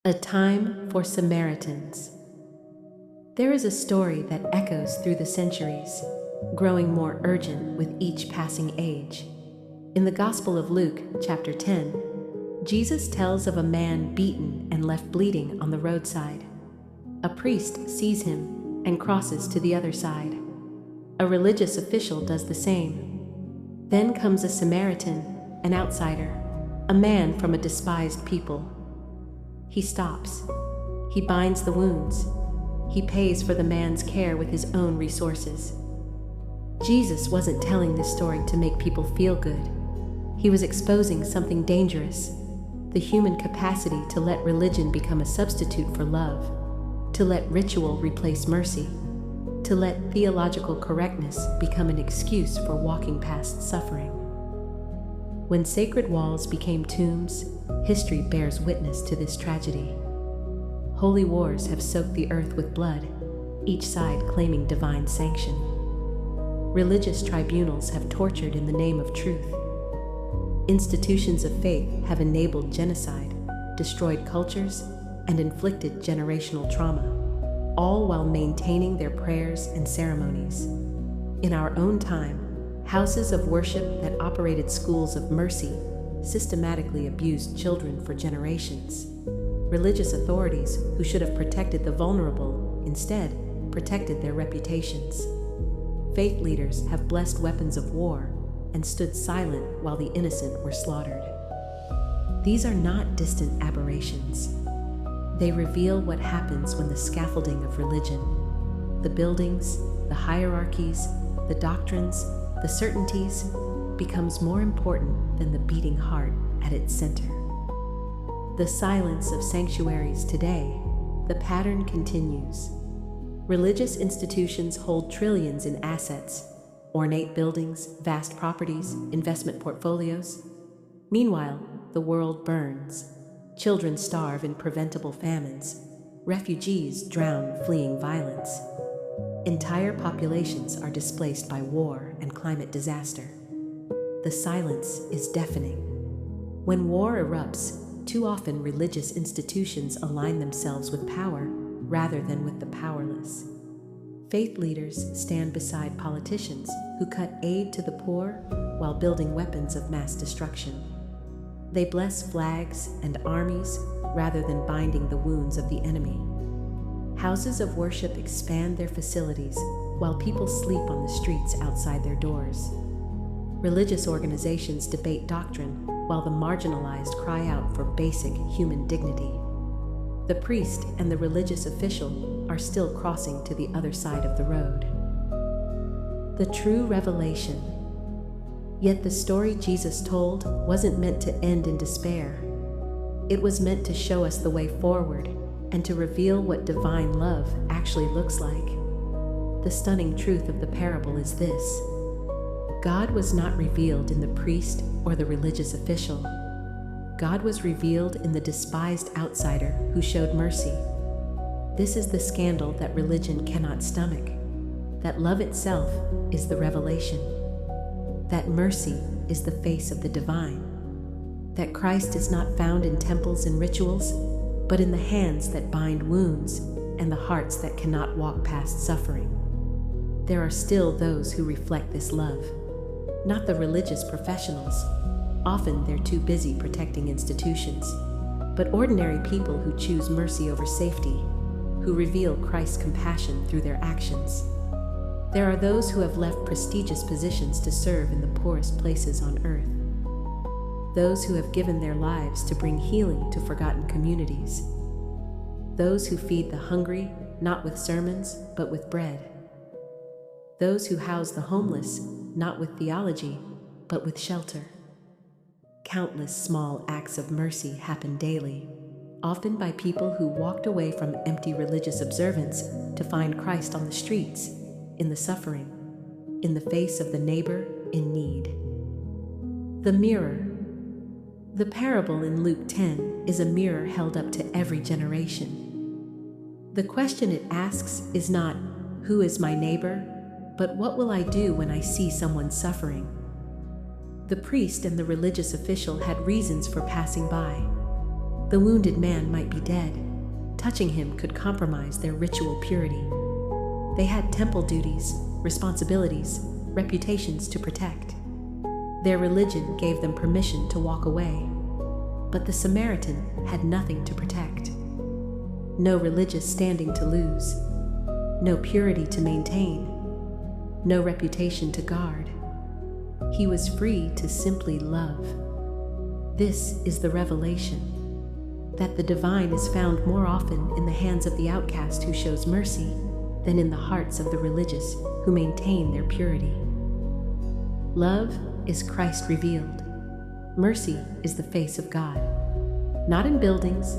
A time for Samaritans. There is a story that echoes through the centuries, growing more urgent with each passing age. In the Gospel of Luke, chapter 10, Jesus tells of a man beaten and left bleeding on the roadside. A priest sees him and crosses to the other side. A religious official does the same. Then comes a Samaritan, an outsider, a man from a despised people. He stops. He binds the wounds. He pays for the man's care with his own resources. Jesus wasn't telling this story to make people feel good. He was exposing something dangerous, the human capacity to let religion become a substitute for love, to let ritual replace mercy, to let theological correctness become an excuse for walking past suffering. When sacred walls became tombs, history bears witness to this tragedy. Holy wars have soaked the earth with blood, each side claiming divine sanction. Religious tribunals have tortured in the name of truth. Institutions of faith have enabled genocide, destroyed cultures, and inflicted generational trauma, all while maintaining their prayers and ceremonies. In our own time, houses of worship that operated schools of mercy systematically abused children for generations. Religious authorities who should have protected the vulnerable instead protected their reputations. Faith leaders have blessed weapons of war and stood silent while the innocent were slaughtered. These are not distant aberrations. They reveal what happens when the scaffolding of religion, the buildings, the hierarchies, the doctrines, the certainties, becomes more important than the beating heart at its center. The silence of sanctuaries today, the pattern continues. Religious institutions hold trillions in assets, ornate buildings, vast properties, investment portfolios. Meanwhile, the world burns. Children starve in preventable famines. Refugees drown fleeing violence. Entire populations are displaced by war and climate disaster. The silence is deafening. When war erupts, too often religious institutions align themselves with power rather than with the powerless. Faith leaders stand beside politicians who cut aid to the poor while building weapons of mass destruction. They bless flags and armies rather than binding the wounds of the enemy. Houses of worship expand their facilities while people sleep on the streets outside their doors. Religious organizations debate doctrine while the marginalized cry out for basic human dignity. The priest and the religious official are still crossing to the other side of the road. The true revelation. Yet the story Jesus told wasn't meant to end in despair. It was meant to show us the way forward and to reveal what divine love actually looks like. The stunning truth of the parable is this: God was not revealed in the priest or the religious official. God was revealed in the despised outsider who showed mercy. This is the scandal that religion cannot stomach, that love itself is the revelation, that mercy is the face of the divine, that Christ is not found in temples and rituals, but in the hands that bind wounds and the hearts that cannot walk past suffering. There are still those who reflect this love, not the religious professionals. Often they're too busy protecting institutions, but ordinary people who choose mercy over safety, who reveal Christ's compassion through their actions. There are those who have left prestigious positions to serve in the poorest places on earth. Those who have given their lives to bring healing to forgotten communities. Those who feed the hungry, not with sermons, but with bread. Those who house the homeless, not with theology, but with shelter. Countless small acts of mercy happen daily, often by people who walked away from empty religious observance to find Christ on the streets, in the suffering, in the face of the neighbor in need. The mirror. The parable in Luke 10 is a mirror held up to every generation. The question it asks is not, "Who is my neighbor?" but "What will I do when I see someone suffering?" The priest and the religious official had reasons for passing by. The wounded man might be dead. Touching him could compromise their ritual purity. They had temple duties, responsibilities, reputations to protect. Their religion gave them permission to walk away. But the Samaritan had nothing to protect. No religious standing to lose. No purity to maintain. No reputation to guard. He was free to simply love. This is the revelation, that the divine is found more often in the hands of the outcast who shows mercy than in the hearts of the religious who maintain their purity. Love is Christ revealed. Mercy is the face of God. Not in buildings,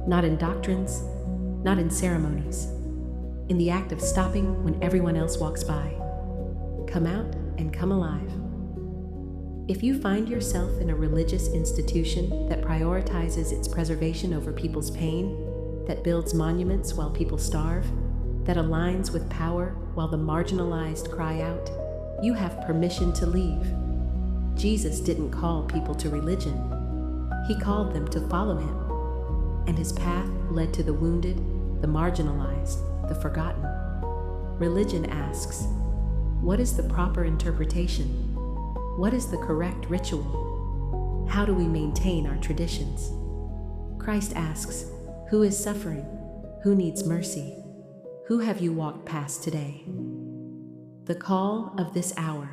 not in doctrines, not in ceremonies. In the act of stopping when everyone else walks by. Come out and come alive. If you find yourself in a religious institution that prioritizes its preservation over people's pain, that builds monuments while people starve, that aligns with power while the marginalized cry out, you have permission to leave. Jesus didn't call people to religion. He called them to follow him. And his path led to the wounded, the marginalized, the forgotten. Religion asks, what is the proper interpretation? What is the correct ritual? How do we maintain our traditions? Christ asks, who is suffering? Who needs mercy? Who have you walked past today? The call of this hour.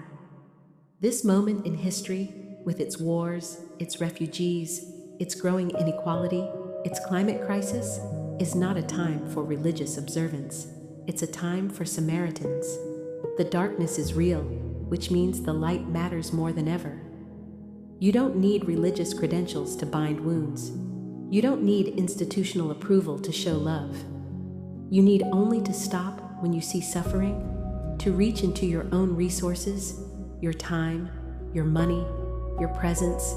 This moment in history, with its wars, its refugees, its growing inequality, its climate crisis, is not a time for religious observance. It's a time for Samaritans. The darkness is real, which means the light matters more than ever. You don't need religious credentials to bind wounds. You don't need institutional approval to show love. You need only to stop when you see suffering, to reach into your own resources, your time, your money, your presence,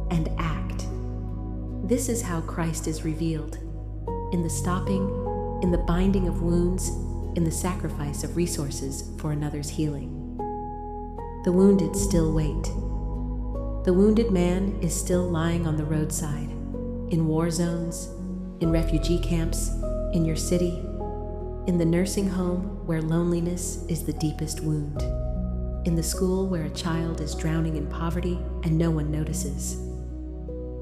and act. This is how Christ is revealed. In the stopping, in the binding of wounds, in the sacrifice of resources for another's healing. The wounded still wait. The wounded man is still lying on the roadside, in war zones, in refugee camps, in your city, in the nursing home where loneliness is the deepest wound, in the school where a child is drowning in poverty and no one notices.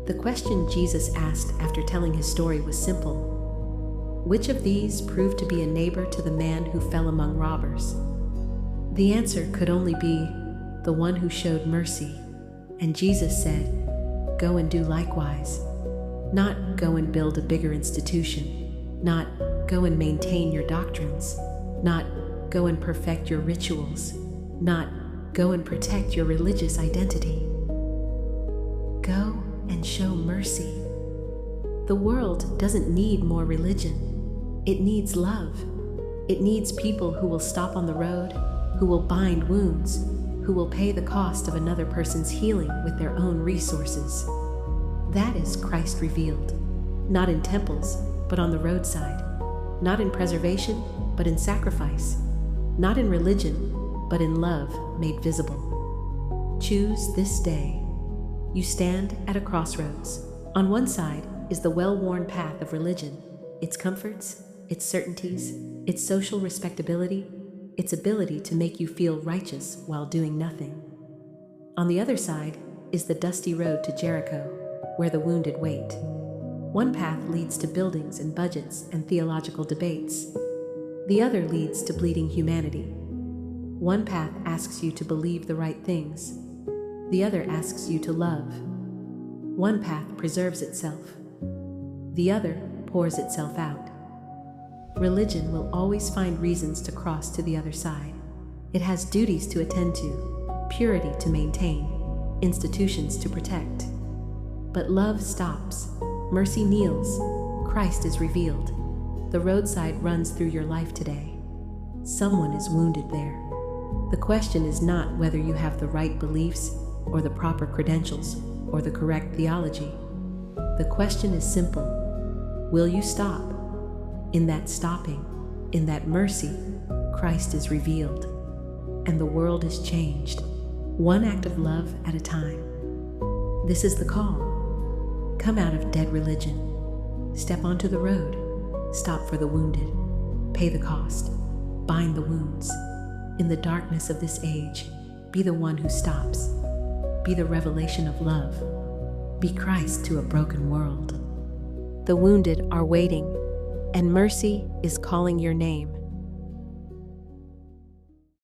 The question Jesus asked after telling his story was simple. Which of these proved to be a neighbor to the man who fell among robbers? The answer could only be the one who showed mercy. And Jesus said, go and do likewise. Not go and build a bigger institution. Not go and maintain your doctrines. Not go and perfect your rituals. Not go and protect your religious identity. Go and show mercy. The world doesn't need more religion. It needs love. It needs people who will stop on the road, who will bind wounds, who will pay the cost of another person's healing with their own resources. That is Christ revealed, not in temples, but on the roadside, not in preservation, but in sacrifice, not in religion, but in love made visible. Choose this day. You stand at a crossroads. On one side is the well-worn path of religion, its comforts, its certainties, its social respectability, its ability to make you feel righteous while doing nothing. On the other side is the dusty road to Jericho, where the wounded wait. One path leads to buildings and budgets and theological debates. The other leads to bleeding humanity. One path asks you to believe the right things. The other asks you to love. One path preserves itself. The other pours itself out. Religion will always find reasons to cross to the other side. It has duties to attend to, purity to maintain, institutions to protect. But love stops. Mercy kneels. Christ is revealed. The roadside runs through your life today. Someone is wounded there. The question is not whether you have the right beliefs or the proper credentials or the correct theology. The question is simple. Will you stop? In that stopping, in that mercy, Christ is revealed, and the world is changed, one act of love at a time. This is the call. Come out of dead religion. Step onto the road. Stop for the wounded. Pay the cost. Bind the wounds. In the darkness of this age, be the one who stops. Be the revelation of love. Be Christ to a broken world. The wounded are waiting, and mercy is calling your name.